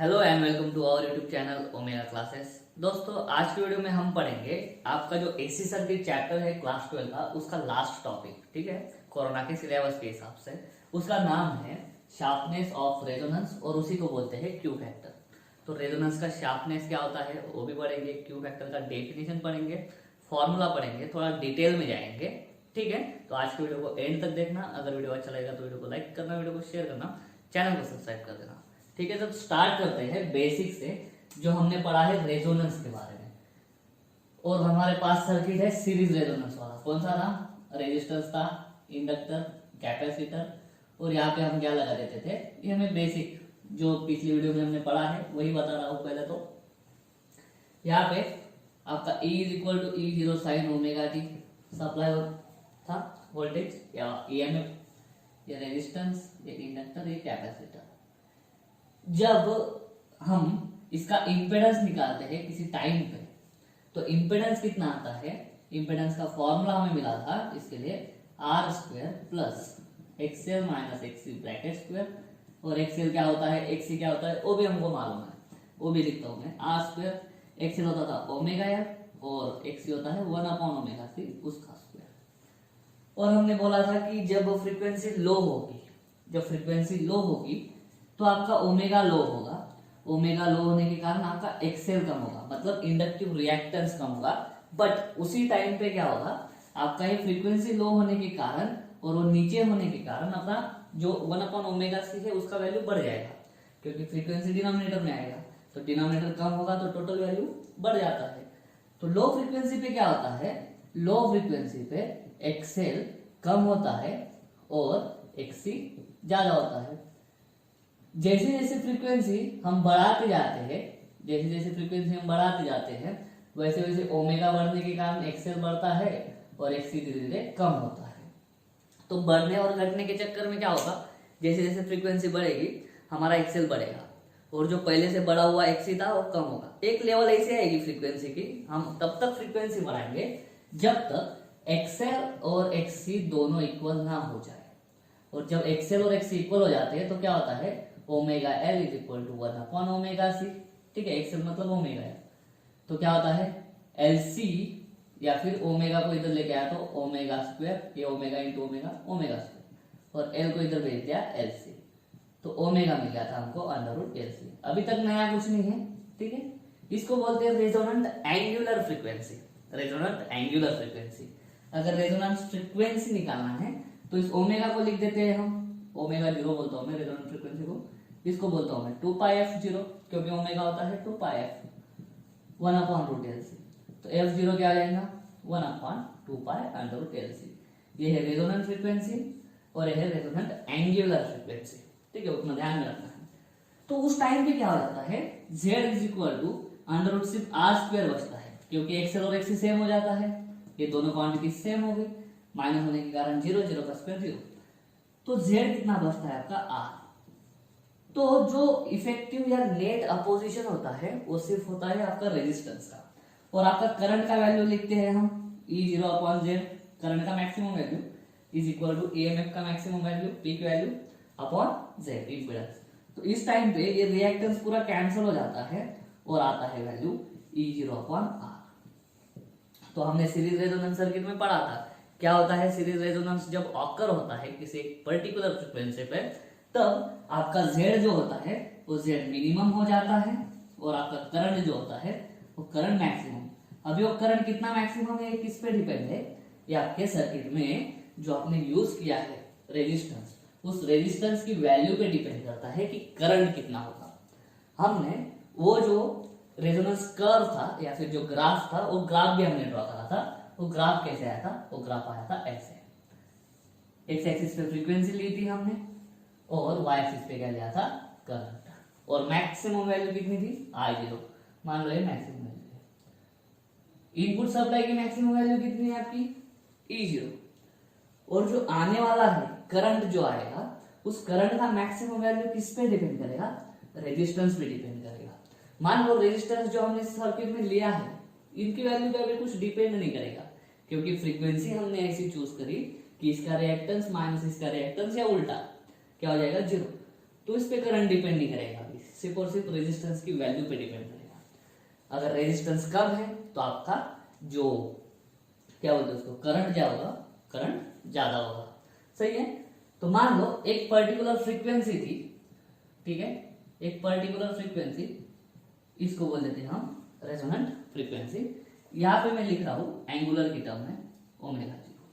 Hello and welcome to our YouTube channel Omega Classes. दोस्तों, आज की वीडियो में हम पढ़ेंगे आपका जो एसी सर्किट चैप्टर है क्लास 12 का, उसका लास्ट टॉपिक। ठीक है, कोरोना के सिलेबस के हिसाब से उसका नाम है शार्पनेस ऑफ रेजोनेंस और उसी को बोलते हैं क्यू फैक्टर। तो रेजोनेंस का शार्पनेस क्या होता है वो भी पढ़ेंगे, क्यू फैक्टर का डेफिनेशन पढ़ेंगे, फॉर्मूला पढ़ेंगे, थोड़ा डिटेल में जाएंगे। ठीक है, तो आज की वीडियो को एंड तक देखना। अगर वीडियो अच्छा लगेगा तो वीडियो को लाइक करना, वीडियो को शेयर करना, चैनल को सब्सक्राइब कर देना। ठीक है, तो स्टार्ट करते हैं बेसिक से, जो हमने पढ़ा है रेजोनेंस के बारे में। और हमारे पास सर्किट है सीरीज रेजोनेंस वाला। कौन सा था? रेजिस्टेंस था, इंडक्टर, कैपेसिटर, और यहाँ पे हम क्या लगा देते थे, ये हमें बेसिक जो पिछली वीडियो में हमने पढ़ा है वही बता रहा हूँ। पहले तो यहाँ पे आपका E is equal to E zero sine omega T supply था वोल्टेज या EMF, ये रेजिस्टेंस, ये इंडक्टर, ये कैपेसिटर। जब हम इसका इंपेडेंस निकालते हैं किसी टाइम पे, तो इंपेडेंस कितना आता है? इंपेडेंस का फॉर्मूला हमें मिला था इसके लिए R square plus XL minus XC bracket square. और एक्सएल क्या होता है, एक्सी क्या होता है, वो भी हमको मालूम है, वो भी लिखता हूं मैं। आर स्क्वायर एक्सएल होता था ओमेगा एफ और एक्सी होता है 1 अपॉन ओमेगा सी, उसका स्क्वायर। और हमने बोला था कि जब फ्रीक्वेंसी लो होगी, जब फ्रीक्वेंसी लो होगी तो आपका ओमेगा लो होगा। ओमेगा लो होने के कारण आपका एक्सएल कम होगा, मतलब इंडक्टिव रिएक्टेंस कम होगा। बट उसी टाइम पे क्या होगा, आपका ये फ्रीक्वेंसी लो होने के कारण और वो नीचे होने के कारण अपना जो 1 अपॉन ओमेगा सी है उसका वैल्यू बढ़ जाएगा, क्योंकि फ्रीक्वेंसी डिनोमिनेटर में आएगा। तो डिनोमिनेटर कम होगा तो टोटल वैल्यू बढ़ जाता है। तो लो फ्रीक्वेंसी पे क्या होता है, लो फ्रीक्वेंसी पे एक्सएल कम होता है और एक्सी ज्यादा होता है। जैसे जैसे फ्रीक्वेंसी हम बढ़ाते जाते हैं, जैसे जैसे फ्रीक्वेंसी हम बढ़ाते जाते हैं, वैसे वैसे ओमेगा बढ़ने के कारण एक्सएल बढ़ता है और एक्सी धीरे धीरे कम होता है। तो बढ़ने और घटने के चक्कर में क्या होगा, जैसे जैसे फ्रीक्वेंसी बढ़ेगी हमारा एक्सएल बढ़ेगा और जो पहले से बढ़ा हुआ एक्सी था वो कम होगा। एक लेवल ऐसी आएगी फ्रीक्वेंसी की, हम तब तक फ्रीक्वेंसी बढ़ाएंगे जब तक एक्सएल और एक्सी दोनों इक्वल ना हो जाए। और जब एक्सएल और एक्सी इक्वल हो जाते हैं तो क्या होता है, omega L is equal to 1 upon omega C. ठीक है, एक्सएल मतलब ओमेगा एल। तो क्या होता है, एल सी, या फिर ओमेगा को इधर लेके आया तो ओमेगा स्क्वायर, ये omega into omega, omega square, और एल को इधर भेज दिया एल सी, तो ओमेगा मिल गया था हमको अंडर रूट एल सी। अभी तक नया कुछ नहीं है। ठीक है, इसको बोलते हैं resonant angular frequency. Resonant angular frequency. अगर रेजोनेंस फ्रीक्वेंसी निकालना है तो इस ओमेगा को लिख देते हैं हम, ओमेगा जीरो बोलता हूं मैं रेजोनेंट फ्रीक्वेंसी को, इसको बोलता हूं मैं 2 पाई एफ जीरो, क्योंकि ओमेगा होता है 2 pi F 1 upon root L C. तो एफ जीरो क्या आ जाएगा, 1 upon 2 pi under root L C. ये है रेजोनेंट फ्रीक्वेंसी और ये है रेजोनेंट एंगुलर फ्रीक्वेंसी। ठीक है, उतना ध्यान में रखना है। तो उस टाइम पे क्या हो जाता है, Z is equal to under root सिर्फ आर स्क्वायर बचता है, क्योंकि एक्सएल और एक्सी सेम हो जाता है, ये दोनों क्वांटिटी सेम हो गई, माइनस होने के कारण जीरो, जीरो का स्क्वायर जीरो। तो जेड कितना बचता है आपका आर। तो जो इफेक्टिव या नेट अपोजिशन होता है वो सिर्फ होता है आपका रेजिस्टेंस का। और आपका करंट का वैल्यू लिखते हैं हम E zero upon Z, current का maximum value is equal to EMF का maximum value, peak value upon Z impedance. तो इस टाइम पे ये रिएक्टेंस पूरा कैंसिल हो जाता है और आता है value E zero upon R. तो हमने सीरीज रेजोनेंस सर्किट में पढ़ा था क्या होता है, सीरीज रेजोनेंस जब ऑकर होता है किसी एक पर्टिकुलर फ्रीक्वेंसी पे, तब आपका Z जो होता है वो Z मिनिमम हो जाता है और आपका करंट जो होता है वो करंट मैक्सिमम। अभी वो करंट कितना मैक्सिमम है किस पे डिपेंड है, ये आपके सर्किट में जो आपने यूज किया है रेजिस्टेंस, उस रेजिस्टेंस की वैल्यू पे डिपेंड करता है कि करंट कितना होगा। हमने वो जो रेजोनेंस कर्व था या फिर जो ग्राफ था, वो ग्राफ भी हमने ड्रॉ करा था। वो ग्राफ कैसे आया था, वो ग्राफ आया था ऐसे, एक्स एक्सिस पे फ्रीक्वेंसी ली थी हमने और वाई एक्सिस पे क्या लिया था, करंट, और मैक्सिमम वैल्यू कितनी थी, आई जीरो, मान लो ये मैक्सिमम वैल्यू है। इनपुट सप्लाई की मैक्सिमम वैल्यू कितनी है आपकी, ई जीरो। और जो आने वाला है करंट जो आएगा, उस करंट का मैक्सिमम वैल्यू किस पे डिपेंड करेगा, रेजिस्टेंस पे डिपेंड करेगा। मान लो रेजिस्टेंस जो हमने सर्किट में लिया है इनकी वैल्यू पे अभी कुछ डिपेंड नहीं करेगा, क्योंकि फ्रीक्वेंसी हमने ऐसी चूज करी कि इसका रिएक्टेंस माइनस इसका रिएक्टेंस या उल्टा क्या हो जाएगा, जीरो। तो इस पे करंट डिपेंड नहीं करेगा अभी, सिर्फ और सिर्फ रेजिस्टेंस की वैल्यू पे डिपेंड करेगा। अगर रेजिस्टेंस कम है तो आपका जो क्या बोलते हैं उसको करंट क्या होगा, करंट ज्यादा होगा। सही है। तो मान लो एक पर्टिकुलर फ्रीक्वेंसी थी, ठीक है, एक पर्टिकुलर फ्रीक्वेंसी, इसको बोल देते हैं हम रेजोनेंट फ्रीक्वेंसी। यहां पे मैं लिख रहा हूं एंगुलर की टर्म में ओमेगा जी को।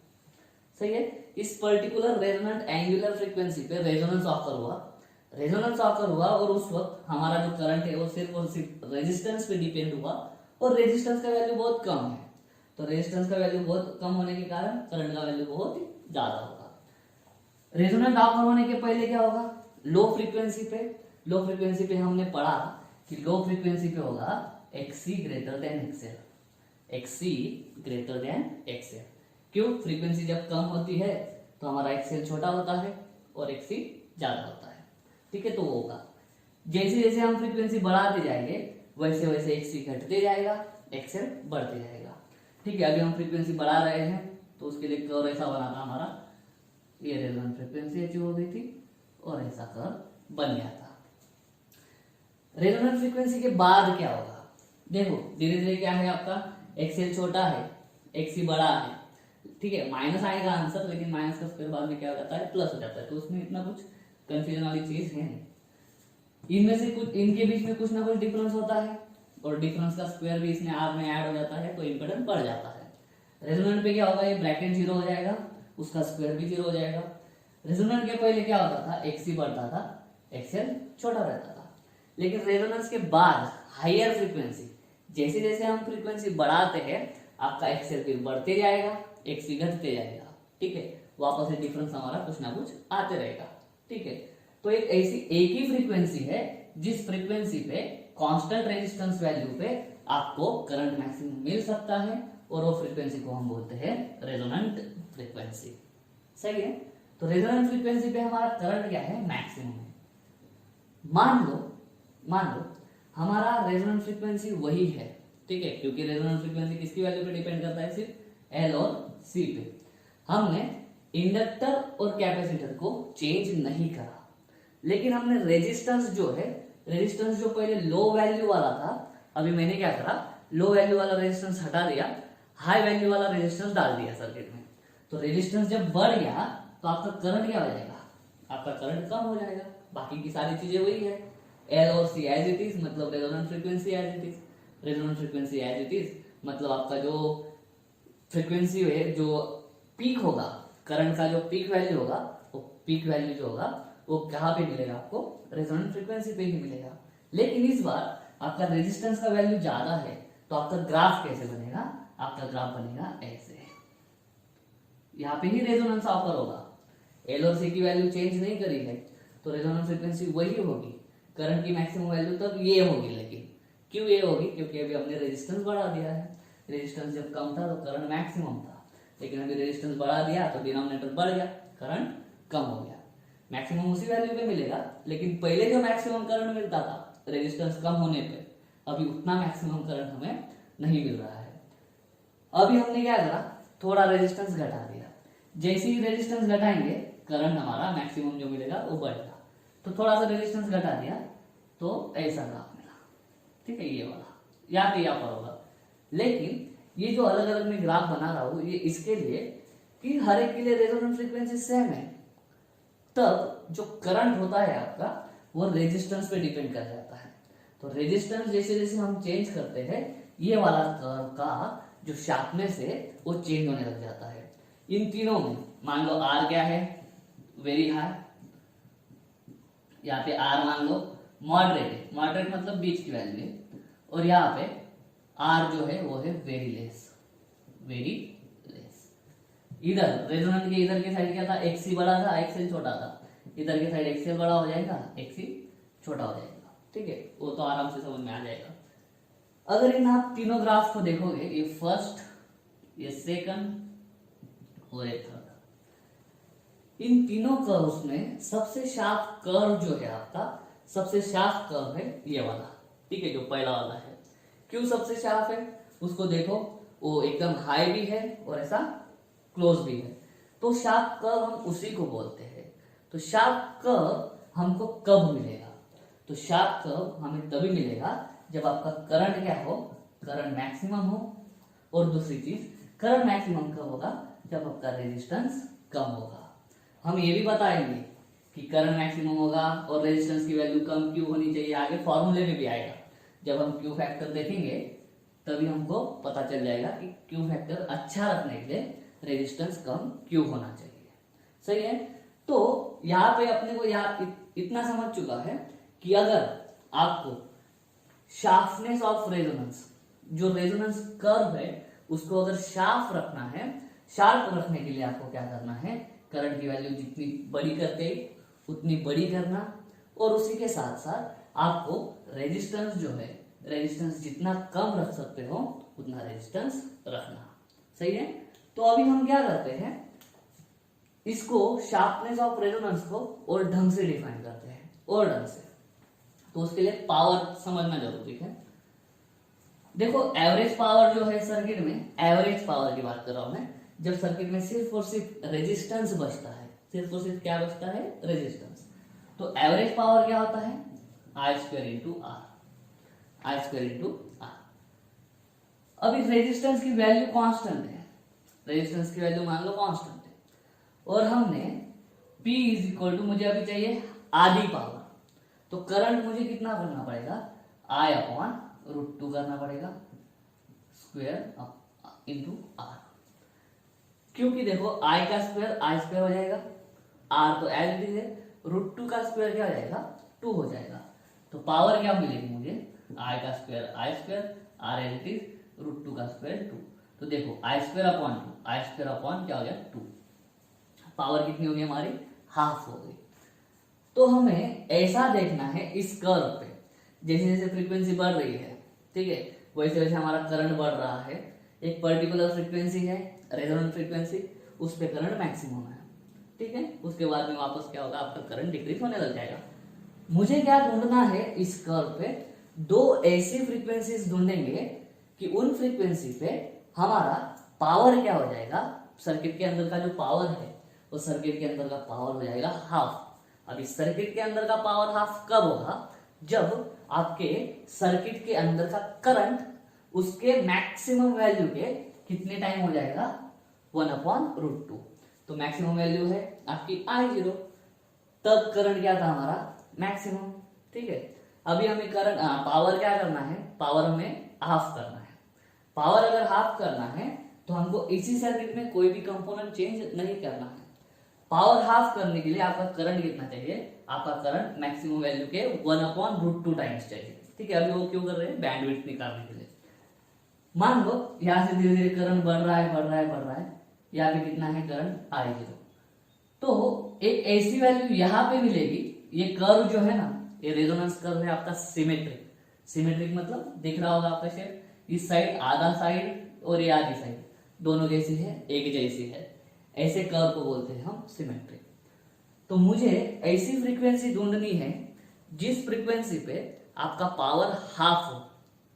सही है। इस पर्टिकुलर रेजोनेंट एंगुलर फ्रीक्वेंसी पे रेजोनेंस ऑकर हुआ और उस वक्त हमारा जो करंट है वो सिर्फ और सिर्फ रेजिस्टेंस पे डिपेंड हुआ और रेजिस्टेंस का वैल्यू बहुत कम है। तो रेजिस्टेंस का वैल्यू बहुत कम होने के कारण करंट का वैल्यू बहुत ही ज्यादा होगा। रेजोनेंट ऑकर होने के पहले क्या होगा, लो फ्रीक्वेंसी पे हमने पढ़ा कि लो फ्रीक्वेंसी पे होगा XC ग्रेटर देन XL। क्यों? फ्रीक्वेंसी जब कम होती है तो हमारा XL छोटा होता है और XC ज्यादा होता है। ठीक है, तो वो होगा जैसे जैसे हम फ्रीक्वेंसी बढ़ाते जाएंगे वैसे वैसे XC घटते जाएगा, XL बढ़ते जाएगा। ठीक है, अभी हम फ्रीक्वेंसी बढ़ा रहे हैं तो उसके लिए कर्व ऐसा बना था हमारा, ये रेजोनेंट फ्रीक्वेंसी अचीव हो गई थी और ऐसा कर्व बन गया था। रेजोनेंट फ्रीक्वेंसी के बाद क्या होगा, देखो धीरे धीरे क्या है आपका, XL छोटा है, XC बड़ा है। ठीक है, माइनस आएगा आंसर, लेकिन माइनस का स्क्वायर बाद में क्या हो जाता है, प्लस हो जाता है, तो उसमें इतना कुछ कंफ्यूजन वाली चीज है नहीं। इनमें से कुछ, इनके बीच में कुछ ना कुछ डिफरेंस होता है और डिफरेंस का स्क्वायर भी इसमें आर में ऐड हो जाता है तो इंपेडेंस बढ़ जाता है। रेजोनेंट पे क्या होगा, ये ब्रैकेट 0 हो जाएगा, उसका स्क्वायर भी 0 हो जाएगा। रेजोनेंट के पहले क्या होता था, XC बढ़ता था, XL छोटा रहता था। लेकिन रेजोनेंस के बाद हायर फ्रीक्वेंसी, जैसे जैसे हम फ्रीक्वेंसी बढ़ाते हैं आपका XL फिर बढ़ते जाएगा, XC घटते जाएगा। ठीक है, वापस से डिफरेंस हमारा कुछ ना कुछ आते रहेगा। ठीक है, तो एक ऐसी एक ही फ्रीक्वेंसी है जिस फ्रीक्वेंसी पे कांस्टेंट रेजिस्टेंस वैल्यू पे आपको करंट मैक्सिमम मिल सकता है और वो फ्रीक्वेंसी को हम बोलते हैं रेजोनेंट फ्रीक्वेंसी। सही है। तो रेजोनेंट फ्रीक्वेंसी पे हमारा करंट क्या है, मैक्सिमम है। मान लो हमारा रेजोनेंट फ्रीक्वेंसी वही है। ठीक है, क्योंकि रेजोनेंट फ्रीक्वेंसी किसकी वैल्यू पे डिपेंड करता है, सिर्फ L और C पे। हमने इंडक्टर और कैपेसिटर को चेंज नहीं करा, लेकिन हमने रेजिस्टेंस जो पहले लो वैल्यू वाला था, अभी मैंने क्या करा, लो वैल्यू वाला रेजिस्टेंस हटा दिया, हाई वैल्यू वाला रेजिस्टेंस डाल दिया सर्किट में। तो रेजिस्टेंस जब बढ़ गया तो आपका करंट क्या हो जाएगा, आपका करंट कम हो जाएगा। बाकी की सारी चीजें वही है, L और C एज इट इज, मतलब resonant frequency as it is. Resonant frequency as it is मतलब आपका जो फ्रीक्वेंसी है, जो पीक होगा, करंट का जो पीक वैल्यू होगा, वो पीक वैल्यू जो होगा वो कहाँ पे मिलेगा आपको, रेजोनेंट फ्रीक्वेंसी पे ही मिलेगा। लेकिन इस बार आपका रेजिस्टेंस का वैल्यू ज्यादा है तो आपका ग्राफ कैसे बनेगा, आपका ग्राफ बनेगा ऐसे। यहाँ पे ही रेजोनेंस ऑकर होगा, L और C की वैल्यू चेंज नहीं करी है तो रेजोनेंट फ्रीक्वेंसी वही होगी, करंट की मैक्सिमम वैल्यू तक ये होगी। लेकिन क्यों ये होगी, क्योंकि अभी हमने रेजिस्टेंस बढ़ा दिया है। रेजिस्टेंस जब कम था तो करंट मैक्सिमम था, लेकिन अभी रेजिस्टेंस बढ़ा दिया तो डिनोमिनेटर बढ़ गया, करंट कम हो गया। मैक्सिमम उसी वैल्यू पे मिलेगा, लेकिन पहले जो मैक्सिमम करंट मिलता था रेजिस्टेंस कम होने पे, अभी उतना मैक्सिमम करंट हमें नहीं मिल रहा है। अभी हमने क्या करा, थोड़ा रेजिस्टेंस घटा दिया। जैसे ही रेजिस्टेंस घटाएंगे करंट हमारा मैक्सिमम जो मिलेगा वो बढ़ेगा। तो थोड़ा सा रेजिस्टेंस घटा दिया तो ऐसा ग्राफ मिला। ठीक है, ये वाला यहाँ पे यहाँ पर होगा। लेकिन ये जो अलग अलग मैं ग्राफ बना रहा हूँ ये इसके लिए कि हर एक के लिए रेजोनेंट फ्रीक्वेंसी सेम है, तब जो करंट होता है आपका वो रेजिस्टेंस पे डिपेंड कर जाता है। तो रेजिस्टेंस जैसे जैसे हम चेंज करते हैं ये वाला कर्व का जो शार्पनेस है वो चेंज होने लग जाता है। इन तीनों में मान लो R क्या है, वेरी हाई, यहाँ पे R मान लो मॉडरेट है, मॉडरेट मतलब बीच की वैल्यू है, और यहाँ पे R जो है वो है वेरी लेस। इधर रेजोनेंट के इधर के साइड क्या था, XC बड़ा था, XL छोटा था। इधर के साइड XL बड़ा हो जाएगा, XC छोटा हो जाएगा। ठीक है, वो तो आराम से समझ में आ जाएगा। अगर इन आप तीनों ग्राफ को देखोगे, ये फर्स्ट, ये सेकंड और ये थर्ड, इन तीनों कर्व्स में सबसे शार्प कर्व जो है आपका, सबसे शार्प कर्व है ये वाला। ठीक है, जो पहला वाला है। क्यों सबसे शार्प है उसको देखो, वो एकदम हाई भी है और ऐसा क्लोज भी है। तो शार्प कर्व हम उसी को बोलते हैं। तो शार्प कर्व हमको कब मिलेगा, तो शार्प कर्व हमें तभी मिलेगा जब आपका करंट क्या हो, करंट मैक्सिमम हो, और दूसरी चीज करंट मैक्सिमम कब होगा, जब आपका रेजिस्टेंस कम होगा। हम ये भी बताएंगे कि करंट मैक्सिमम होगा और रेजिस्टेंस की वैल्यू कम क्यों होनी चाहिए, आगे फॉर्मूले में भी आएगा। जब हम क्यू फैक्टर देखेंगे तभी हमको पता चल जाएगा कि क्यू फैक्टर अच्छा रखने के लिए रेजिस्टेंस कम क्यों होना चाहिए। सही है। तो यहाँ पे अपने को इतना समझ चुका है कि अगर आपको शार्पनेस ऑफ रेजोनेंस, जो रेजोनेंस कर्व है उसको अगर शार्प रखना है, शार्प रखने के लिए आपको क्या करना है, करंट की वैल्यू जितनी बड़ी करते उतनी बड़ी करना, और उसी के साथ साथ आपको रेजिस्टेंस जो है, रेजिस्टेंस जितना कम रख सकते हो उतना रेजिस्टेंस रखना। सही है। तो अभी हम क्या करते हैं, इसको शार्पनेस ऑफ रेजोनेंस को और ढंग से डिफाइन करते हैं, और ढंग से। तो उसके लिए पावर समझना जरूरी है। देखो एवरेज पावर जो है सर्किट में, एवरेज पावर की बात कर रहा हूं मैं, जब सर्किट में सिर्फ और सिर्फ रेजिस्टेंस बचता है, सिर्फ और सिर्फ क्या बचता है, रेजिस्टेंस, तो एवरेज पावर क्या होता है, I square into R, I square into R. अभी रेजिस्टेंस की वैल्यू कांस्टेंट है, रेजिस्टेंस की वैल्यू मान लो कांस्टेंट है, और हमने P इज इक्वल टू, मुझे अभी चाहिए आधी पावर, तो करंट मुझे कितना करना पड़ेगा, I अपॉन √2 करना पड़ेगा, स्क्वायर इंटू आर। क्योंकि देखो I का स्क्वायर I स्क्वायर हो जाएगा, R तो एज इट इज है, √2 का स्क्वायर क्या हो जाएगा, 2 हो जाएगा। तो पावर क्या मिलेगी मुझे, I का square I square, R as it is, √2 का स्क्वायर 2। तो देखो I square upon 2, I square upon क्या हो गया 2, पावर कितनी होगी हमारी, हाफ हो गई। तो हमें ऐसा देखना है इस कर्व पे, जैसे जैसे फ्रीक्वेंसी बढ़ रही है, ठीक है, वैसे वैसे हमारा करंट बढ़ रहा है। एक पर्टिकुलर फ्रीक्वेंसी है रेजोनेंट फ्रीक्वेंसी, उस पे करंट मैक्सिमम है, ठीक है, उसके बाद में वापस क्या होगा, आपका करंट डिक्रीज होने लग जाएगा। मुझे क्या ढूंढना है, इस कर्व पे दो ऐसी फ्रीक्वेंसीज ढूंढेंगे कि उन फ्रीक्वेंसी पे हमारा पावर क्या हो जाएगा, सर्किट के अंदर का जो पावर है वो सर्किट के अंदर का पावर हो जाएगा हाफ। अब इस सर्किट के अंदर का पावर हाफ कब होगा, जब आपके सर्किट के अंदर का करंट उसके मैक्सिमम वैल्यू के कितने टाइम हो जाएगा, 1/√2। तो मैक्सिमम वैल्यू है आपकी I0, तब करंट क्या था हमारा, मैक्सिमम, ठीक है। अभी हमें करंट पावर क्या करना है, पावर हमें हाफ करना है। पावर अगर हाफ करना है तो हमको इसी सर्किट में कोई भी कंपोनेंट चेंज नहीं करना है। पावर हाफ करने के लिए आपका करंट कितना चाहिए, आपका करंट मैक्सिमम वैल्यू के 1/√2 टाइम्स चाहिए, ठीक है। अभी वो क्यों कर रहे हैं, बैंडविड्थ निकालने के लिए। मान लो यहां से धीरे धीरे करंट बढ़ रहा है, बढ़ रहा है, बढ़ रहा है, यहाँ पे कितना है करंट I0, तो एक ऐसी वैल्यू यहाँ पे मिलेगी। ये कर्व जो है ना, ये रेजोनेंस कर्व है आपका सिमेट्रिक, सिमेट्रिक मतलब दिख रहा होगा आपका शेप, इस साइड आधा साइड और ये आधी साइड दोनों कैसी है, एक जैसी है, ऐसे कर्व को बोलते हैं हम सिमेट्रिक। तो मुझे ऐसी फ्रीक्वेंसी ढूंढनी है जिस फ्रीक्वेंसी पे आपका पावर हाफ हो।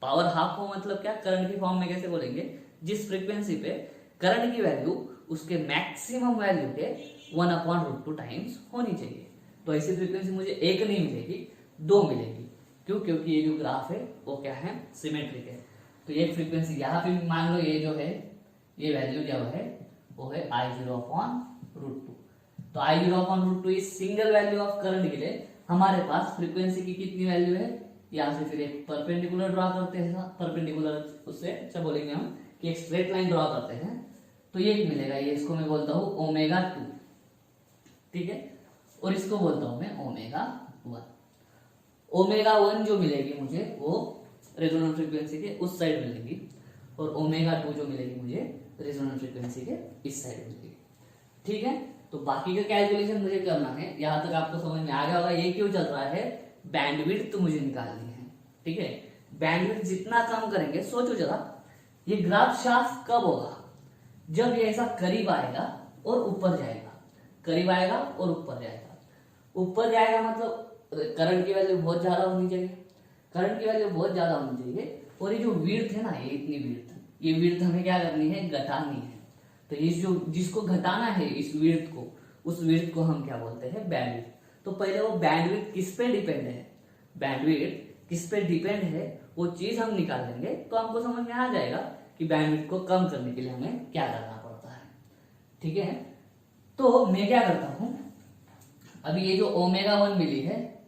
पावर हाफ हो मतलब क्या, करंट की फॉर्म में कैसे बोलेंगे, जिस फ्रीक्वेंसी पे करंट की वैल्यू उसके मैक्सिमम वैल्यू के 1/√2 टाइम्स होनी चाहिए। तो ऐसी फ्रीक्वेंसी मुझे एक नहीं मिलेगी, दो मिलेगी। क्यों, क्योंकि ये जो ग्राफ है वो क्या है, सिमेट्रिक है। तो एक फ्रीक्वेंसी यहाँ पे मान लो ये जो है, ये वैल्यू जो है वो है I0/√2। तो I0/√2 इस सिंगल वैल्यू ऑफ करंट के लिए हमारे पास फ्रीक्वेंसी की कितनी वैल्यू है, यहाँ से फिर एक परपेंडिकुलर ड्रॉ करते हैं, परपेंडिकुलर उससे अच्छा बोलेंगे हम कि एक स्ट्रेट लाइन ड्रॉ करते हैं, तो ये मिलेगा, ये इसको मैं बोलता हूँ ω2, ठीक है, और इसको बोलता हूं मैं ω1। ω1 जो मिलेगी मुझे वो रेजोनेंट फ्रीक्वेंसी के उस साइड मिलेगी, और ω2 जो मिलेगी मुझे रेजोनेंट फ्रीक्वेंसी के इस साइड मिलेगी, ठीक है। तो बाकी का कैलकुलेशन मुझे करना है, यहां तक आपको समझ में आ गया होगा ये क्यों चल रहा है, बैंडविड्थ मुझे निकालनी है, ठीक है। बैंडविड्थ जितना कम करेंगे, सोचो जरा, ये ग्राफ शार्प कब होगा, जब ये ऐसा करीब आएगा और ऊपर जाएगा, करीब आएगा और ऊपर जाएगा। ऊपर जाएगा मतलब करंट की वैल्यू बहुत ज्यादा होनी चाहिए, करंट की वैल्यू बहुत ज्यादा होनी चाहिए, और ये जो विड्थ है ना, ये इतनी विड्थ, ये विड्थ हमें क्या करनी है, घटानी है। तो ये जो जिसको घटाना है इस विड्थ को, उस विड्थ को हम क्या बोलते हैं, बैंडविड्थ। तो पहले वो बैंडविड्थ किस पे डिपेंड है, बैंडविड्थ किस पे डिपेंड है वो चीज हम निकाल लेंगे तो हमको समझ में आ जाएगा कि बैंडविड्थ को कम करने के लिए हमें क्या करना पड़ता है। ठीक है, तो मैं क्या करता हूं, अभी ये जो ओमेगा 1 मिली है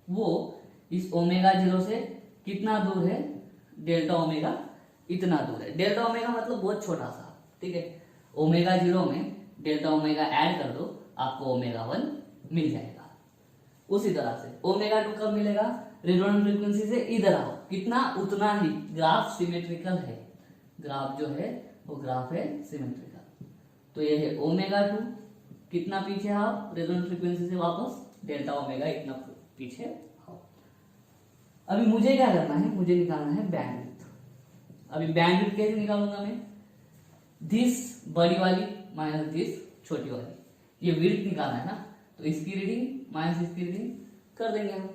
वो इस ओमेगा 0 से कितना दूर है, डेल्टा ओमेगा इतना दूर है। डेल्टा ओमेगा मतलब बहुत छोटा सा, ठीक है। ओमेगा 0 में डेल्टा ओमेगा ऐड कर दो, आपको ओमेगा 1 मिल जाएगा। उसी तरह से ओमेगा 2 कब मिलेगा, रेजोनेंट फ्रीक्वेंसी से इधर आओ, कितना उतना ही। ग्राफ सिमेट्रिकल है, ग्राफ जो है वो ग्राफ है सिमेट्रिकल। तो ये है ओमेगा 2, कितना पीछे आओ रेजोनेंट फ्रीक्वेंसी से वापस, डेल्टा ओमेगा इतना पीछे आओ। अभी मुझे क्या करना है, मुझे निकालना है बैंडविड्थ। अभी बैंडविड्थ कैसे निकालूंगा मैं, दिस बड़ी वाली माइनस दिस छोटी वाली, ये विड्थ निकालना है ना, तो इसकी रीडिंग माइनस इसकी रीडिंग कर देंगे हम।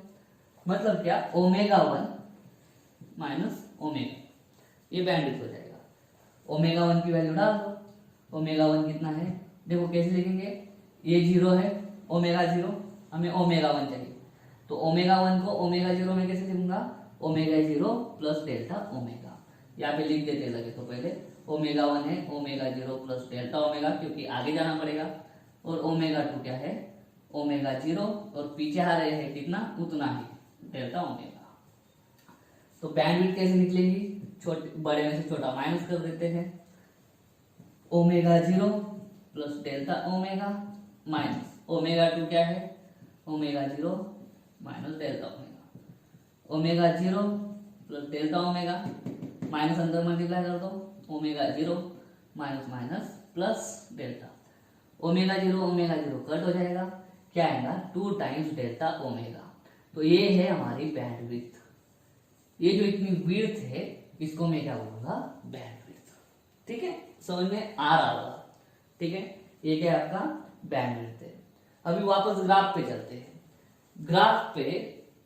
मतलब क्या, ओमेगा 1 माइनस ओमेगा, ये बैंडविड्थ हो जाएगा। ओमेगा 1 की वैल्यू डाल दो, ओमेगा 1 कितना है, देखो कैसे लिखेंगे, ये 0 है, ओमेगा 0, हमें ओमेगा 1 चाहिए, तो ओमेगा 1 को ओमेगा 0 में कैसे लिखूंगा, ओमेगा 0 प्लस डेल्टा ओमेगा। यहाँ पे लिख देते लगे तो पहले ओमेगा 1 है ओमेगा 0 प्लस डेल्टा ओमेगा, क्योंकि आगे जाना पड़ेगा। और ओमेगा 2 क्या है, ओमेगा 0 और पीछे आ रहे हैं कितना उतना ही डेल्टा ओमेगा। तो बैंडविड्थ कैसे निकलेगी, छोटे बड़े में से छोटा माइनस कर देते हैं, omega 0 plus delta omega minus omega 2 क्या है, omega 0 minus delta omega. Omega 0 plus delta omega minus अंदर मल्टीप्लाई कर दो, omega 0 minus minus plus delta. Omega 0 cut हो जाएगा, क्या आएगा 2 टाइम्स डेल्टा ओमेगा। तो ये है हमारी बैंडविड्थ। ये जो इतनी विड्थ है इसको मैं क्या बोलूंगा, बैंडविड्थ। ठीक है, समझ में आ रहा होगा। ठीक है, ये क्या आपका बैंडविड्थ है। अभी वापस ग्राफ पे चलते हैं। ग्राफ पे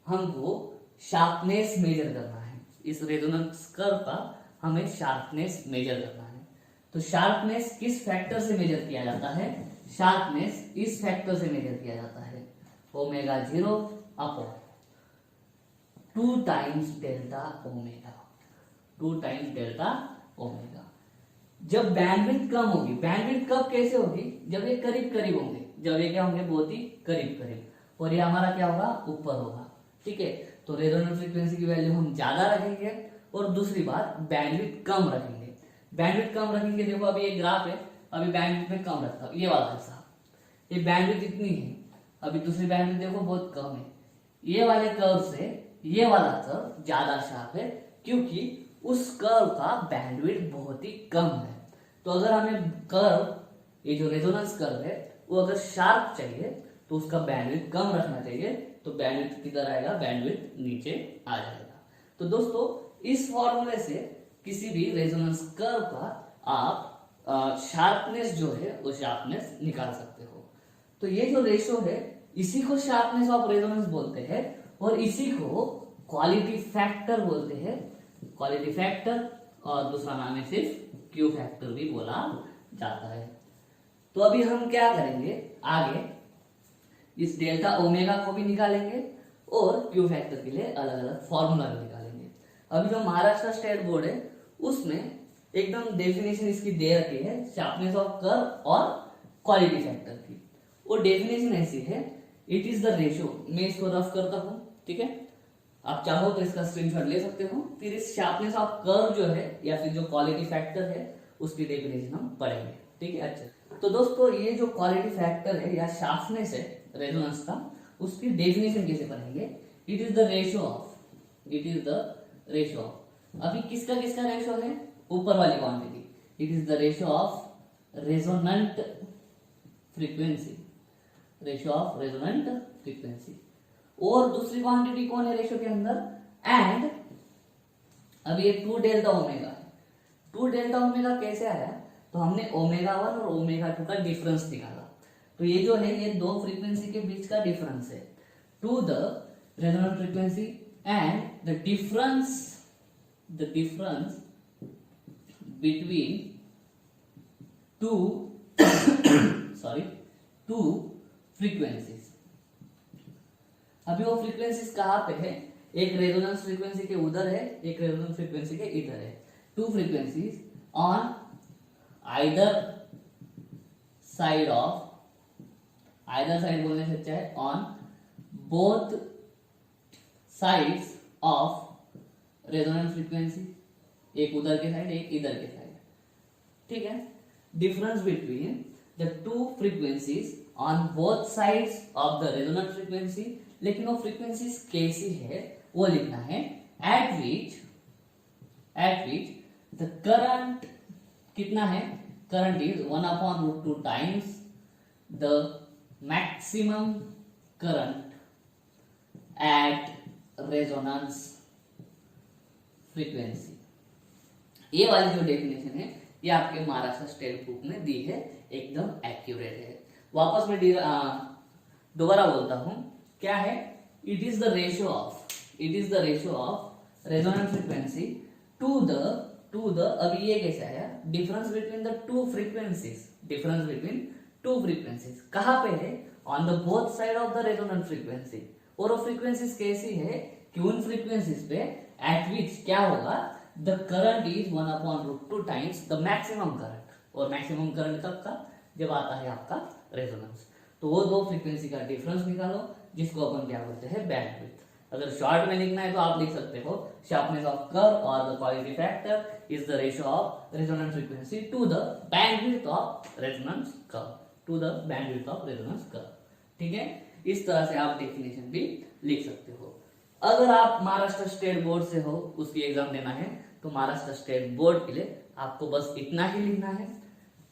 हमको शार्पनेस मेजर करना है, इस रेजोनेंस कर्व का हमें शार्पनेस मेजर करना है। तो शार्पनेस किस फैक्टर से मेजर किया जाता है, शार्पनेस इस फैक्टर से मेजर किया जाता है, omega 0 upon 2 times delta omega, 2 times delta omega. जब बैंडविड्थ कम होगी, बैंडविड्थ कब कैसे होगी, जब ये करीब करीब होंगे, जब ये क्या होंगे बहुत ही करीब करीब, और ये हमारा क्या होगा ऊपर होगा। ठीक है, तो रेजोनेंट फ्रीक्वेंसी की वैल्यू हम ज्यादा रखेंगे, और दूसरी बात बैंडविड्थ कम रखेंगे। बैंडविड्थ कम रखेंगे, देखो अभी ये ग्राफ है, अभी बैंडविड्थ में कम रखता हूं, ये वाला हिस्सा, ये बैंडविड्थ इतनी है, अभी दूसरी बैंडविड्थ देखो बहुत कम है। ये वाले कर्व से ये वाला कर्व ज्यादा शार्प है, क्योंकि उस कर्व का बैंडविड्थ बहुत ही कम है। तो अगर हमें कर्व, ये जो रेजोनेंस कर्व है वो अगर शार्प चाहिए तो उसका बैंडविड्थ कम रखना चाहिए, तो बैंडविड्थ किधर आएगा, बैंडविड्थ नीचे आ जाएगा। तो दोस्तों इस फॉर्मूले से किसी भी रेजोनेंस कर्व का आप शार्पनेस जो है वो शार्पनेस निकाल सकते हो। तो ये जो रेशो है इसी को शार्पनेस ऑफ रेजोनेंस बोलते हैं, और इसी को क्वालिटी फैक्टर बोलते हैं, क्वालिटी फैक्टर, और दूसरा नाम है सिर्फ क्यू फैक्टर भी बोला जाता है। तो अभी हम क्या करेंगे, आगे इस डेल्टा ओमेगा को भी निकालेंगे और क्यू फैक्टर के लिए अलग अलग फॉर्मूला भी निकालेंगे। अभी जो महाराष्ट्र स्टेट बोर्ड है उसमें एकदम डेफिनेशन इसकी दे रखी है शार्पनेस ऑफ कर्व और क्वालिटी फैक्टर की। वो डेफिनेशन ऐसी है, इट इज द रेशियो, मैं इसको रफ करता हूं, ठीक है, आप चाहो तो इसका स्क्रीनशॉट ले सकते हो। फिर इस शार्पनेस ऑफ कर्व जो है या फिर जो क्वालिटी फैक्टर है उसकी डेफिनेशन हम पढ़ेंगे। ठीक है, अच्छा तो दोस्तों ये जो क्वालिटी फैक्टर है या शार्पनेस है रेजोनेंस का, उसकी डेफिनेशन कैसे पढ़ेंगे, it is the ratio of, it is the ratio of, अभी किसका रेशियो है, ऊपर वाली quantity, it is the ratio of resonant frequency, ratio of resonant frequency. और दूसरी क्वांटिटी कौन है रेशियो के अंदर, एंड अब ये 2 डेल्टा ओमेगा है। 2 डेल्टा ओमेगा कैसे आया, तो हमने ओमेगा 1 और ओमेगा 2 का डिफरेंस निकाला। तो ये जो है ये दो फ्रीक्वेंसी के बीच का डिफरेंस है, to the resonant frequency and the difference between two frequencies. अभी वो फ्रीक्वेंसीज कहाँ पे है, एक रेजोनेंस फ्रीक्वेंसी के उधर है, एक रेजोनेंस फ्रीक्वेंसी के इधर है। Two frequencies on either side of, either side बोलने से अच्छा है on both sides of resonance frequency, एक उधर के साइड एक इधर के साइड, ठीक है। Difference between the two frequencies on both sides of the resonant frequency, लेकिन वो फ्रीक्वेंसीज कैसी है वो लिखना है। एट विच द करंट कितना है, current is 1/√2 times the maximum current at resonance frequency. ये वाली जो डेफिनेशन है ये आपके महाराष्ट्र स्टेट बुक में दी है, एकदम एक्यूरेट है। वापस मैं दोबारा बोलता हूं, क्या है, it is the ratio of resonance frequency to the अभी ये कैसा है, difference between the two frequencies, कहां पे है, on the both side of the resonant frequency. और वो फ्रीक्वेंसीज कैसी है कि उन फ्रीक्वेंसीज पे एट विच क्या होगा, the current is 1/√2 times the maximum current, और मैक्सिमम करंट कब का, जब आता है आपका रेजोनेंस। तो वो दो फ्रीक्वेंसी का डिफरेंस निकालो, जिसको अपन क्या बोलते हैं, बैंडविड्थ। अगर शॉर्ट में लिखना है तो आप लिख सकते हो शार्पनेस ऑफ कर्व और the quality factor is the ratio of resonant frequency to the bandwidth of resonance curve, ठीक है। इस तरह से आप डेफिनेशन भी लिख सकते हो। अगर आप महाराष्ट्र स्टेट बोर्ड से हो, उसकी एग्जाम देना है, तो महाराष्ट्र स्टेट बोर्ड के लिए आपको बस इतना ही लिखना है।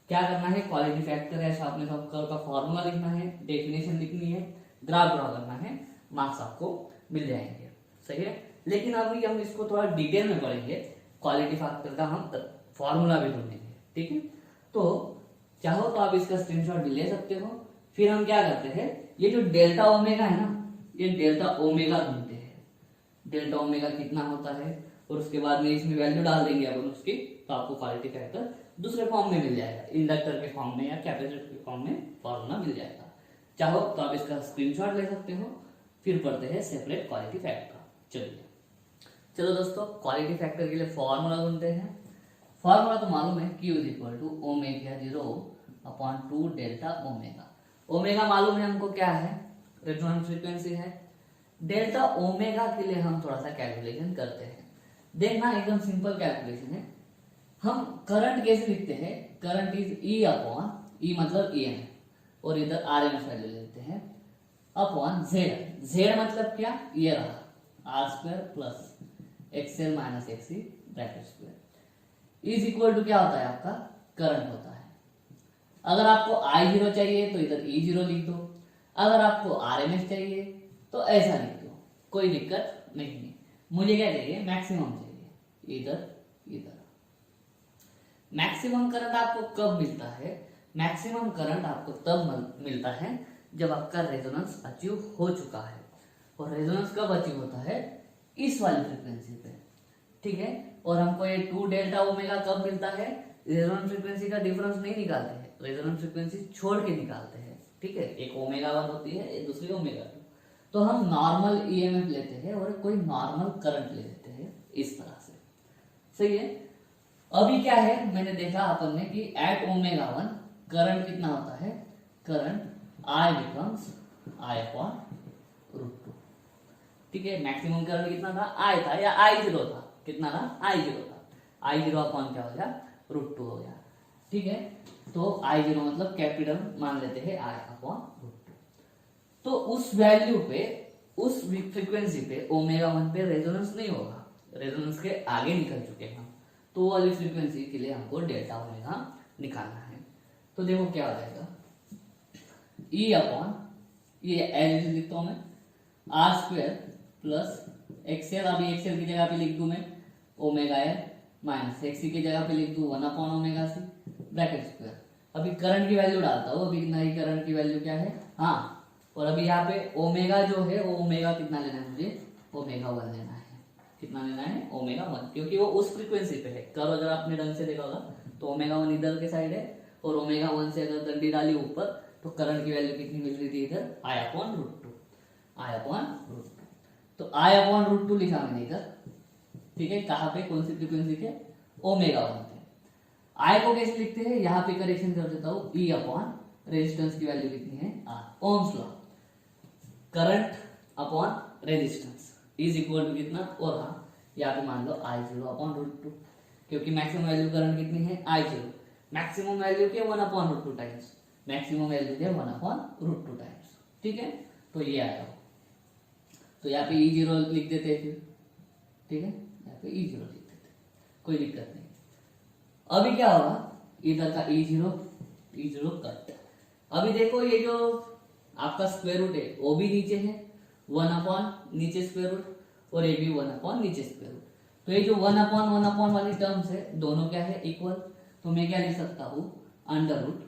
क्या करना है, क्वालिटी फैक्टर या शार्पनेस ऑफ कर्व का फॉर्मूला लिखना है, डेफिनेशन लिखनी है, ग्राफ ड्रॉ करना है, मार्क्स आपको मिल जाएंगे, सही है। लेकिन अभी हम इसको थोड़ा डिटेल में पढ़ेंगे, क्वालिटी फैक्टर का हम फॉर्मूला भी ढूंढेंगे, ठीक है। तो चाहो तो आप इसका स्क्रीनशॉट भी ले सकते हो। फिर हम क्या करते हैं, ये जो डेल्टा ओमेगा है ना, ये डेल्टा ओमेगा ढूंढते हैं, डेल्टा ओमेगा कितना होता है, और उसके बाद में इसमें वैल्यू डाल देंगे अपन उसकी, तो आपको क्वालिटी फैक्टर दूसरे फॉर्म में मिल जाएगा, इंडक्टर के फॉर्म में या कैपेसिटर के फॉर्म में फॉर्मूला मिल जाएगा। चाहो तो आप इसका स्क्रीनशॉट ले सकते हो। फिर पढ़ते हैं सेपरेट क्वालिटी फैक्टर। चलो दोस्तों, क्वालिटी फैक्टर के लिए फॉर्मूला ढूंढते हैं। फॉर्मूला तो मालूम है, Q = ω/2 डेल्टा ओमेगा। ओमेगा मालूम है हमको क्या है, रेजोनेंस फ्रीक्वेंसी है। डेल्टा ओमेगा के लिए हम थोड़ा सा कैलकुलेशन करते हैं, देखना एकदम सिंपल कैलकुलेशन है। हम करंट कैसे लिखते हैं, करंट इज E मतलब EM, और इधर RMS वैल्यू लेते हैं, अपॉन Z मतलब क्या, ये रहा R² + XL - XC bracket square is equal to क्या होता है, आपका करंट होता है। अगर आपको I0 चाहिए तो इधर E0 लिख दो, अगर आपको RMS चाहिए तो ऐसा लिख दो, कोई दिक्कत नहीं है। मुझे क्या चाहिए, मैक्सिमम चाहिए, इधर। मैक्सिमम करंट आपको कब मिलता है, मैक्सिमम करंट आपको तब मिलता है जब आपका रेजोनेंस अचीव हो चुका है। और रेजोनेंस कब अचीव होता है, इस वाली फ्रीक्वेंसी पे, ठीक है। और हमको ये 2 डेल्टा ओमेगा कब मिलता है, रेजोनेंस फ्रीक्वेंसी का डिफरेंस नहीं निकालते हैं, रेजोनेंस फ्रीक्वेंसी छोड़ के निकालते हैं, ठीक है। एक ω1 होती है, एक दूसरी ω2। तो हम नॉर्मल EMF लेते हैं और कोई नॉर्मल करंट ले लेते हैं, इस तरह से, सही है। अभी क्या है, मैंने देखा अपन ने कि एट ω1 करंट कितना होता है, करंट I becomes I/√2, ठीक है। मैक्सिमम करंट कितना था, I था या I0 था, कितना था, I0 था। I0 अपॉन क्या हो गया, √2 हो गया, ठीक है। तो I0 मतलब कैपिटल मान लेते हैं I/√2। तो उस वैल्यू पे, उस फ्रीक्वेंसी पे ω1 पे रेजोनेंस नहीं होगा, रेजोनेंस के आगे निकल चुके हैं हम, तो वो वाली फ्रीक्वेंसी के लिए हमको डेल्टा ओमेगा निकालना है। तो देखो क्या हो जाएगा, ये L लिखता हूं मैं, R² + XL, अभी XL की जगह पे लिख दूं मैं ω/L - XC की जगह पे लिख दूं 1/ωc ब्रैकेट स्क्वायर। अभी करंट की वैल्यू डालता हूं, अभी नई करंट की वैल्यू क्या है, हाँ। और अभी यहाँ पे ओमेगा जो है वो ओमेगा कितना लेना है, मुझे ω1 लेना है। कितना लेना है, ω1, क्योंकि वो उस फ्रीक्वेंसी पे है। कर्व अगर आपने ढंग से देखा होगा तो ω1 इधर के साइड है, और ω1 से अगर डंडी डाली ऊपर तो करंट की वैल्यू कितनी मिल रही थी इधर, I/√2। I upon root to. तो आई अपॉन रूट टू लिखा मैंने इधर, ठीक है, कहाँ पे, कौन सी फ्रीक्वेंसी के, ओमेगा 1 पे। आई को कैसे लिखते हैं, यहाँ पे करेक्शन कर देता हूँ, ई अपॉन रेजिस्टेंस की वैल्यू कितनी है, R. Ohm's law, current upon resistance is equal to कितना, और हाँ यहाँ पे मान लो I zero upon root two, क्योंकि मैक्सिमम वैल्यू करंट कितनी है, आई जीरो, मैक्सिमम वैल्यू के 1 upon root two times, maximum value के 1 अपॉन रूट टू टाइम्स, ठीक है। तो ये आया, तो यहाँ पे ई जीरो लिख देते हैं फिर, ठीक है, यहाँ पे ई जीरो लिख देते, कोई दिक्कत नहीं। अभी क्या होगा, इधर का ई जीरो कट। अभी देखो ये जो आपका स्क्वायर रूट है वो भी नीचे है, 1 अपॉन नीचे स्क्वायर रूट, और ये भी 1 अपॉन नीचे स्क्वायर रूट। तो ये जो 1 अपॉन वाली टर्म्स है दोनों क्या है, इक्वल। तो मैं क्या लिख सकता हूँ, under root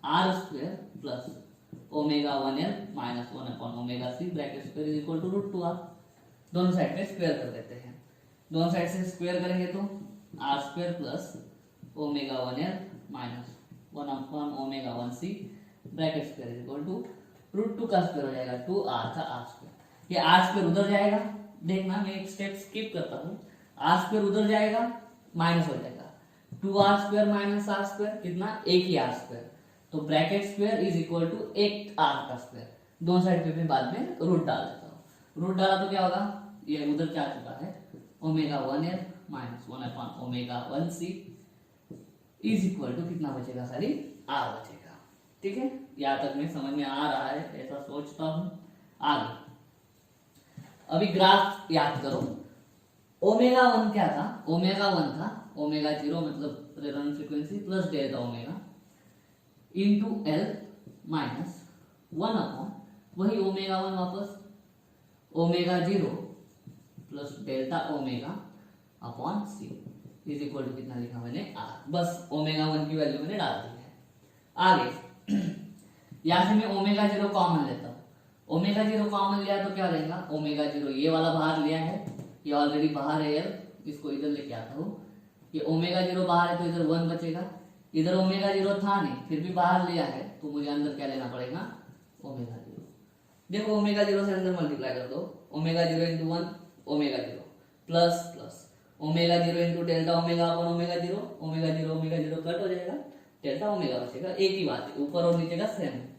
R square plus omega 1n minus 1 upon omega C bracket square is equal to root two R. दोनों साइड में स्क्वायर कर देते हैं, दोनों साइड से स्क्वायर करेंगे तो R square plus omega 1n minus 1 upon omega 1 C bracket square is equal to root two का स्क्वायर हो जाएगा 2r का आर स्क्वायर। ये आर स्क्वायर उधर जाएगा, देखना मैं एक स्टेप स्किप करता हूँ, आर स्क्वायर उधर जाएगा माइनस हो जाएगा, 2r square minus are square कितना, एक ही आर स्क्वायर। तो bracket square is equal to एक आर का स्क्वायर। दोनों साइड पे मैं बाद में रूट डाल देता हूँ, रूट डाला तो क्या होगा, ये उधर जा चुका है, omega 1n minus 1 upon omega 1 C is equal to कितना बचेगा, सारी आर बचेगा, ठीक है। यहाँ तक में समझ में आ रहा है, ऐसा सोचता हूँ। आगे अभी ग्राफ याद करो, ओमेगा 1 क्या था, ओमेगा 1 था ओमेगा 0 मतलब resonance frequency plus delta omega into L minus 1 upon वही ओमेगा 1 वापस omega 0 plus delta omega upon C is equal to कितना लिखा मैंने, आर। बस ओमेगा 1 की वैल्यू मैंने डाल दी है। आगे यहां से मैं ओमेगा 0 कॉमन लेता हूं, ओमेगा 0 कॉमन लिया तो क्या हो जाएगा, ओमेगा 0 ये वाला बाहर लिया है, ये ऑलरेडी बाहर है यार, इसको इधर लेके आता हूँ, ये ओमेगा 0 बाहर है तो इधर 1 बचेगा, इधर ओमेगा 0 था नहीं फिर भी बाहर लिया है तो मुझे अंदर क्या लेना पड़ेगा, ओमेगा 0। देखो ओमेगा 0 से अंदर मल्टीप्लाई कर दो, omega 0 into 1 omega 0 plus plus omega 0 into delta omega upon omega 0, omega 0 cut हो जाएगा, डेल्टा ओमेगा बचेगा, एक ही बात है, ऊपर और नीचे का सेम है।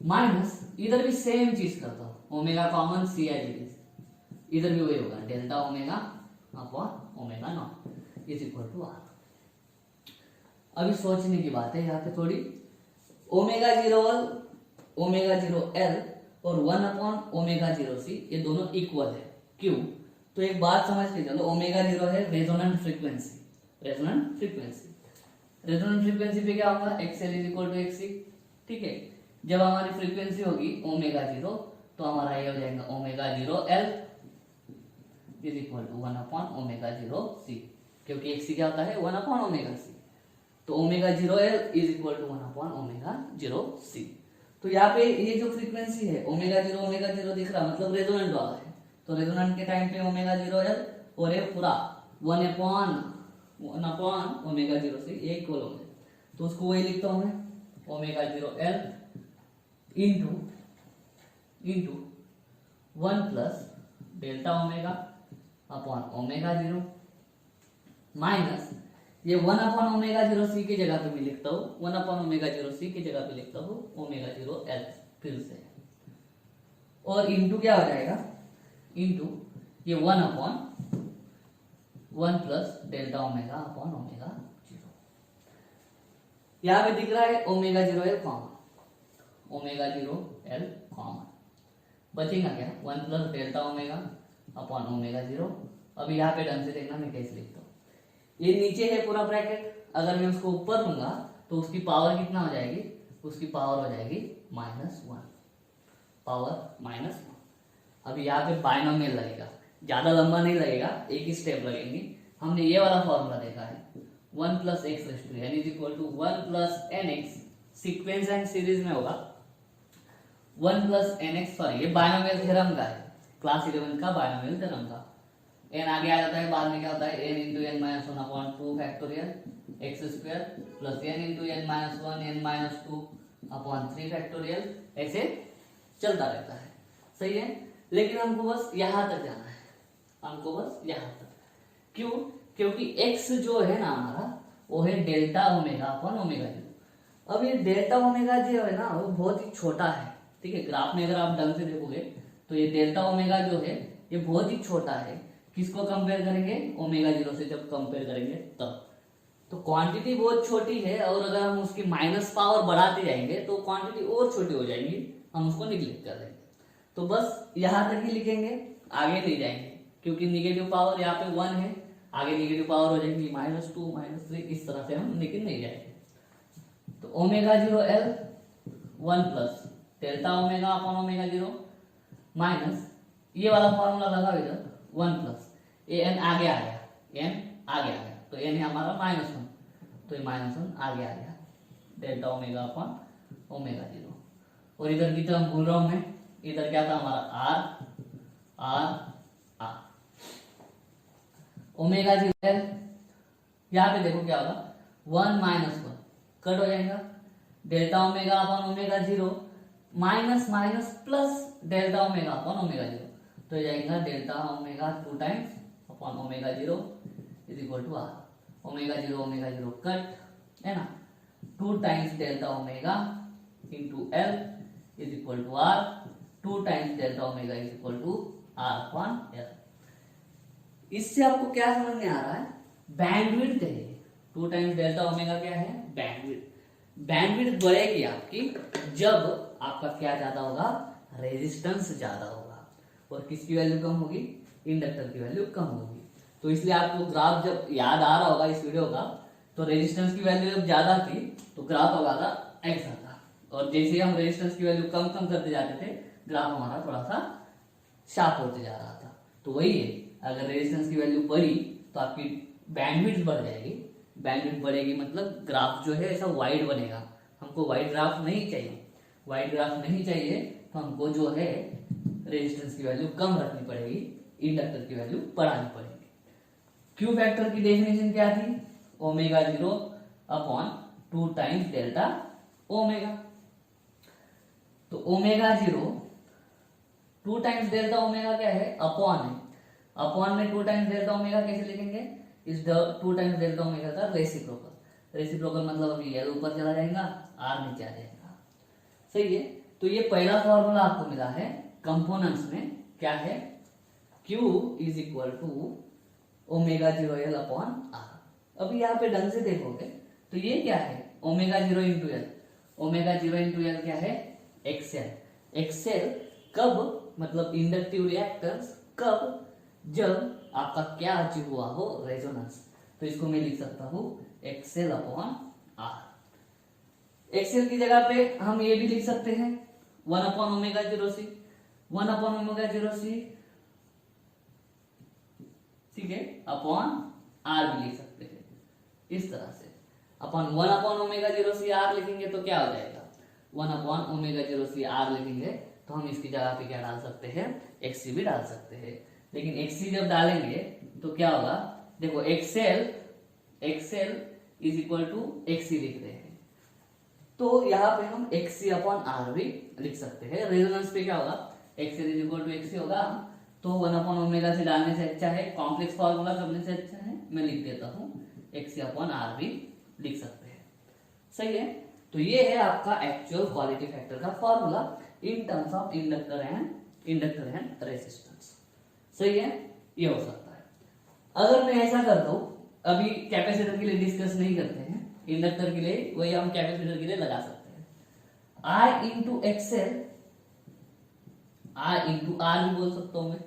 माइनस इधर भी सेम चीज करता हूँ, omega common C I D, इधर भी वही होगा, delta omega upon omega naught is equal to R. अभी सोचने की बात है यहाँ पे थोड़ी, ओमेगा 0 एल और 1 अपॉन ओमेगा 0 सी ये दोनों इक्वल है, क्यों, तो एक बात समझ के चलो, ओमेगा 0 है रेजोनेंट फ्रीक्वेंसी, रेजोनेंट फ्रीक्वेंसी पे क्या होगा, XL is equal to XC, ठीक है। जब हमारी फ्रीक्वेंसी होगी ओमेगा 0 तो हमारा ये हो जाएगा omega 0 L is equal to 1 upon omega 0 C, क्योंकि एक्सी क्या होता है 1 अपॉन ओमेगा सी, तो omega 0 L is equal to 1 upon omega 0 C. तो यहाँ पे ये जो फ्रीक्वेंसी है ओमेगा 0 दिख रहा मतलब रेजोनेंट वाला है, तो रेजोनेंट के टाइम पे ओमेगा 0 एल और ये पूरा 1 अपॉन ओमेगा 0 सी ये इक्वल हो गए, तो उसको वही लिखता हूं मैं, omega 0 L into 1 plus delta omega upon omega 0 minus ये 1 अपॉन ओमेगा 0 सी की जगह पे मैं लिखता हूँ, 1 अपॉन ओमेगा 0 सी की जगह पे लिखता हूँ ओमेगा 0 एल फिर से, और इंटू क्या हो जाएगा, इंटू ये 1 upon 1 plus delta omega upon omega 0। यहाँ पे दिख रहा है omega 0 L common, omega 0 L common बचेगा क्या, 1 plus delta omega upon omega 0। अभी यहाँ पे ढंग से देखना मैं कैसे लिखता हूँ, ये नीचे है पूरा ब्रैकेट, अगर मैं उसको ऊपर लूंगा तो उसकी पावर कितना हो जाएगी, उसकी पावर हो जाएगी -1, पावर -1। अभी यहाँ पे बायनोमियल लगेगा, ज्यादा लंबा नहीं लगेगा, एक ही स्टेप लगेंगे। हमने ये वाला फॉर्मूला देखा है 1 plus X raise to n is equal to 1 plus N X, sequence and series में होगा 1 प्लस एन एक्स, सॉरी ये बायनोमियल थ्योरम का है, क्लास 11 का बायनोमियल थ्योरम का। n आगे आ जाता है, बाद में क्या होता है n into n minus 1 upon 2 factorial x square plus n into n minus 1 n minus 2 upon 3 factorial, ऐसे चलता रहता है। सही है, लेकिन हमको बस यहां तक जाना है, हमको बस यहां तक। क्यों? क्योंकि x जो है ना हमारा वो है delta omega upon omega zero. अब ये डेल्टा ओमेगा जो है ना वो बहुत ही छोटा है, ठीक है। ग्राफ में अगर आप ढंग से देखोगे तो ये डेल्टा ओमेगा जो है ये बहुत ही छोटा है। किसको कंपेयर करेंगे? ओमेगा जीरो से जब कंपेयर करेंगे तब। तो क्वांटिटी बहुत छोटी है और अगर हम उसकी माइनस पावर बढ़ाते जाएंगे तो क्वांटिटी और छोटी हो जाएंगी, हम उसको निगलेक्ट कर देंगे। तो बस यहां तक ही लिखेंगे, आगे नहीं जाएंगे, क्योंकि निगेटिव पावर यहाँ पे 1 है, आगे निगेटिव पावर हो जाएगी -2 -3, इस तरह से हम लेकिन नहीं जाएंगे। तो omega zero L 1 plus delta omega upon omega zero minus ये वाला फॉर्मूला लगाओ इधर 1 प्लस ए एन आगे आ गया, एन आगे आ गया, तो एन है हमारा -1, तो ये -1 आगे आ गया delta omega upon omega zero. और इधर की टर्म भूल रहा हूं मैं, इधर क्या था हमारा R R R omega zero L, यहाँ पे देखो क्या होगा 1 -1 कट हो जाएगा, delta omega upon omega zero minus minus plus delta omega upon omega zero, तो जाएगा delta omega 2 times upon omega zero is equal to R. Omega zero cut है ना, 2 times delta omega into L is equal to R, 2 times delta omega is equal to R upon L. इससे आपको क्या समझ में आ रहा है? Bandwidth है, 2 टाइम्स डेल्टा ओमेगा क्या है? बैंडविड्थ। बैंडविड्थ बढ़ेगी आपकी जब आपका क्या ज्यादा होगा? रेजिस्टेंस ज्यादा होगा। और किसकी वैल्यू कम होगी? इंडक्टर की वैल्यू कम होगी। तो इसलिए आपको ग्राफ जब याद आ रहा होगा इस वीडियो का, तो रेजिस्टेंस की वैल्यू जब ज्यादा थी तो ग्राफ हमारा ऐसा था, और जैसे हम रेजिस्टेंस की वैल्यू कम कम करते जाते थे ग्राफ हमारा थोड़ा सा शार्प होते जा रहा था। तो वही है, अगर रेजिस्टेंस की वैल्यू बढ़ी तो आपकी बैंडविड्थ बढ़ जाएगी। बैंडविड्थ बढ़ेगी मतलब ग्राफ जो है ऐसा वाइड बनेगा। हमको वाइड ग्राफ नहीं चाहिए, वाइड ग्राफ नहीं चाहिए, तो हमको जो है रेजिस्टेंस की वैल्यू कम रखनी पड़ेगी, इंडक्टर की वैल्यू बढ़ानी पड़ेगी। क्यू फैक्टर की डेफिनेशन क्या थी? Omega zero upon 2 times delta omega. तो omega zero 2 times delta omega क्या है? अपॉन है, अपॉन में 2 टाइम्स डेल्टा ओमेगा कैसे लिखेंगे? इस 2 टाइम्स डेल्टा ओमेगा का रेसिप्रोकल। रेसिप्रोकल मतलब अभी एल ऊपर चला जाएगा, आर नीचे आ जाएगा। सही है, तो ये पहला फॉर्मूला आपको मिला है कंपोनेंट्स में, क्या है? Q is equal to omega zero L upon R. अभी यहाँ पे ढंग से देखोगे तो ये क्या है? Omega zero into L. Omega zero into L क्या है? एक्सएल। एक्सएल कब? मतलब इंडक्टिव रिएक्टर्स कब? जब आपका क्या अचीव हुआ हो? रेजोनेंस। तो इसको मैं लिख सकता हूं एक्सएल अपॉन आर। एक्सएल की जगह पे हम ये भी लिख सकते हैं 1 अपॉन ओमेगा जीरो सी, 1 अपॉन ओमेगा जीरो सी, ठीक है, अपॉन आर भी लिख सकते हैं इस तरह से। अपन 1 upon omega zero C R लिखेंगे तो क्या हो जाएगा? 1 upon omega zero C R लिखेंगे तो हम इसकी जगह पे क्या डाल सकते हैं? एक्सी भी डाल सकते हैं। लेकिन एक्सी जब डालेंगे तो क्या होगा? देखो XL is equal to XC लिख रहे हैं, तो यहाँ पे हम एक्सी अपॉन आर भी लिख सकते हैं। रेजोनेंस पे क्या होगा? XL is equal to XC होगा, तो 1 अपॉन ओमेगा से डालने से अच्छा है, कॉम्प्लेक्स फॉर्मूला करने से अच्छा है, मैं लिख देता हूँ एक्सी अपॉन आर भी लिख सकते हैं। सही है, तो ये है आपका एक्चुअल क्वालिटी फैक्टर का formula in terms of inductor and resistance. सही है, ये हो सकता है। अगर मैं ऐसा करता हूं, अभी कैपेसिटर के लिए डिस्कस नहीं करते हैं, इंडक्टर के लिए वही हम कैपेसिटर के लिए लगा सकते हैं। I into XL, I into R भी बोल सकता हूं मैं।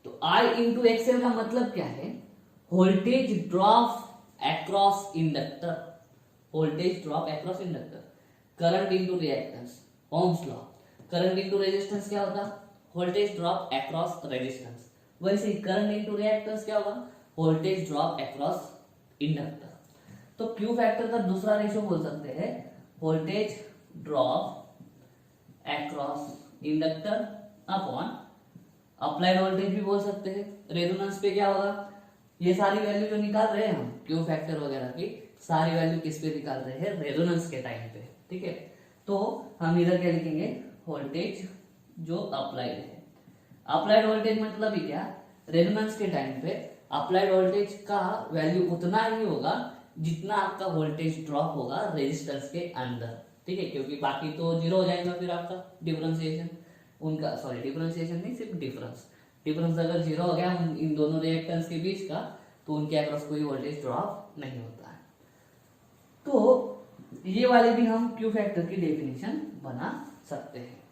तो I इंटू एक्सएल का मतलब क्या है? Voltage drop across inductor, voltage drop across inductor. Current into reactance, ohms law. Current into resistance क्या होता? Voltage drop across resistance. वैसे ही करंट इंटू रिएक्टेंस क्या होगा? Voltage drop across inductor. तो क्यू फैक्टर का दूसरा रेशियो बोल सकते हैं voltage drop across inductor upon applied voltage भी बोल सकते हैं। रेजोनेंस पे क्या होगा? ये सारी वैल्यू जो निकाल रहे हैं हम क्यू फैक्टर वगैरह की, सारी वैल्यू किस पे निकाल रहे हैं? रेजोनेंस के टाइम पे, ठीक है। तो हम इधर क्या लिखेंगे? वोल्टेज जो अप्लाइड है। अप्लाइड वोल्टेज मतलब ही क्या, रेजोनेंस के टाइम पे अप्लाइड वोल्टेज का वैल्यू उतना ही होगा जितना आपका वोल्टेज ड्रॉप होगा रेजिस्टेंस के अंदर, ठीक है, क्योंकि बाकी तो जीरो हो जाएगा फिर आपका डिफरेंशिएशन उनका, सॉरी डिफरेंशिएशन नहीं, सिर्फ डिफरेंस अगर जीरो हो गया इन दोनों रिएक्टेंस के बीच का, तो उनके अक्रॉस कोई वोल्टेज ड्रॉप नहीं होता है। तो ये वाले भी हम क्यू फैक्टर की डेफिनेशन बना सकते हैं,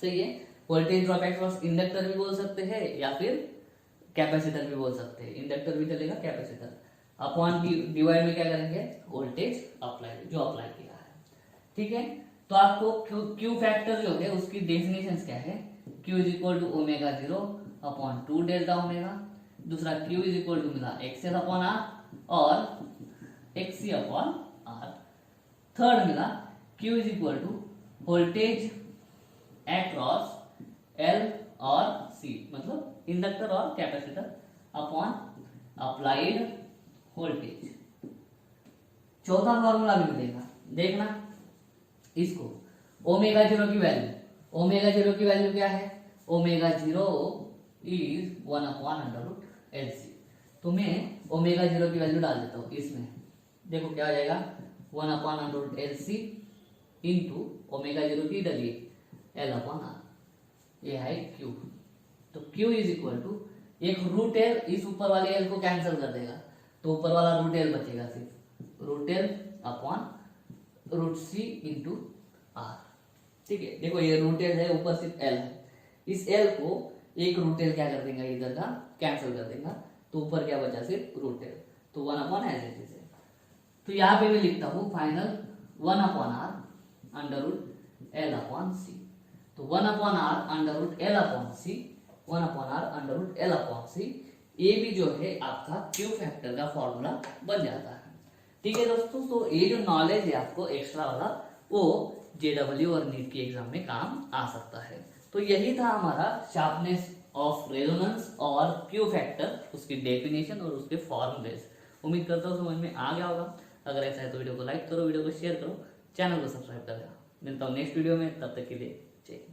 सही है। वोल्टेज ड्रॉप अक्रॉस इंडक्टर भी बोल सकते हैं या फिर कैपेसिटर भी बोल सकते हैं, इंडक्टर भी चलेगा कैपेसिटर। अपॉन डिवाइड में क्या करेंगे, वोल्टेज अप्लाई जो अप्लाई किया है, ठीक है। तो आपको क्यू फैक्टर जो है उसकी डेफिनेशन क्या है, Q is equal to omega 0 upon 2 delta omega, दूसरा Q इज इक्वल टू मिला XL अपॉन R और XC अपॉन R, थर्ड मिला Q is equal to voltage across L और C, मतलब इंडक्टर और कैपेसिटर अपॉन अप्लाइड वोल्टेज। चौथा formula भी मिलेगा, देखना इसको, ओमेगा 0 की वैल्यू, ओमेगा 0 की वैल्यू क्या है, omega 0 is 1 upon under root LC। तो मैं ओमेगा 0 की वैल्यू डाल देता हूँ इसमें, देखो क्या हो जाएगा, 1 upon under root LC into omega 0 की डलिए L अपॉन R, ये है Q। तो Q इज इक्वल टू एक रूट L, इस ऊपर वाले L को कैंसिल कर देगा, तो ऊपर वाला रूट L बचेगा, सिर्फ root L upon root C into R, ठीक है। देखो ये रूट L है, ऊपर सिर्फ L है, इस L को एक रूट L क्या कर देगा, इधर का कैंसिल कर देगा, तो ऊपर क्या बचा, सिर्फ रूट L, तो 1 अपॉन एज इट इज है। तो यहाँ पे मैं लिखता हूँ final 1 upon R under root L upon C। तो 1 upon R under root L upon C, 1 upon R under root L upon C, ये भी जो है आपका क्यू फैक्टर का फॉर्मूला बन जाता है, ठीक है दोस्तों। तो ये जो नॉलेज है आपको एक्स्ट्रा वाला, वो JEE और नीट की एग्जाम में काम आ सकता है। तो यही था हमारा शार्पनेस ऑफ रेजोनेंस और क्यू फैक्टर, उसकी डेफिनेशन और उसके फॉर्मूलेस। उम्मीद करता हूँ समझ में आ गया होगा। अगर ऐसा है तो वीडियो को लाइक करो, वीडियो को शेयर करो, चैनल को सब्सक्राइब कर देना। मिलता हूँ नेक्स्ट वीडियो में, तब तक के लिए जय।